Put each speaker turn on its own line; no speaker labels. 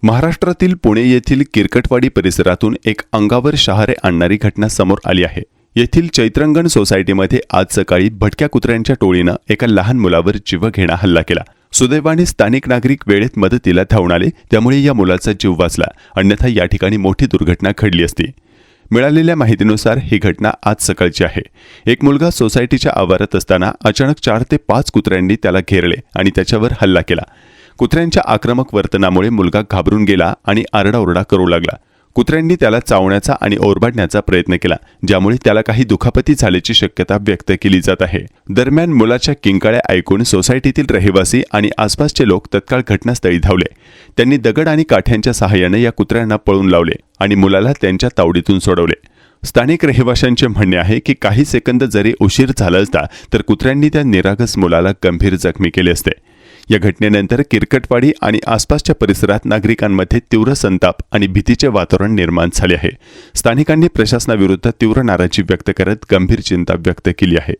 महाराष्ट्रातील पुणे येथील किरकटवाडी परिसरातून एक अंगावर शहारे आणणारी घटना समोर आली आहे। येथील चैत्रंगण सोसायटीमध्ये आज सकाळी भटक्या कुत्र्यांच्या टोळीनं एका लहान मुलावर जीवघेणा हल्ला केला। सुदैवाने स्थानिक नागरिक वेळेत मदतीला धावून आले, त्यामुळे या मुलाचा जीव वाचला, अन्यथा या ठिकाणी मोठी दुर्घटना घडली असती। मिळालेल्या माहितीनुसार ही घटना आज सकाळची आहे। एक मुलगा सोसायटीच्या आवारात असताना अचानक 4 ते 5 कुत्र्यांनी त्याला घेरले आणि त्याच्यावर हल्ला केला। कुत्र्यांच्या आक्रमक वर्तनामुळे मुलगा घाबरून गेला आणि आरडाओरडा करू लागला। कुत्र्यांनी त्याला चावण्याचा आणि ओरबाडण्याचा प्रयत्न केला, ज्यामुळे त्याला काही दुखापती झाल्याची शक्यता व्यक्त केली जात आहे। दरम्यान मुलाच्या किंकाळ्या ऐकून सोसायटीतील रहिवासी आणि आसपासचे लोक तत्काळ घटनास्थळी धावले। त्यांनी दगड आणि काठ्यांच्या सहाय्याने या कुत्र्यांना पळून लावले आणि मुलाला त्यांच्या तावडीतून सोडवले। स्थानिक रहिवाशांचे म्हणणे आहे की काही सेकंद जरी उशीर झाला असता तर कुत्र्यांनी त्या निरागस मुलाला गंभीर जखमी केले असते। या घटनेनंतर किरकटवाडी आणि आसपासच्या परिसरात नागरिकांमध्ये तीव्र संताप आणि भीतीचे वातावरण निर्माण झाले आहे। स्थानिकांनी प्रशासनाविरुद्ध तीव्र नाराजी व्यक्त करत गंभीर चिंता व्यक्त केली आहे।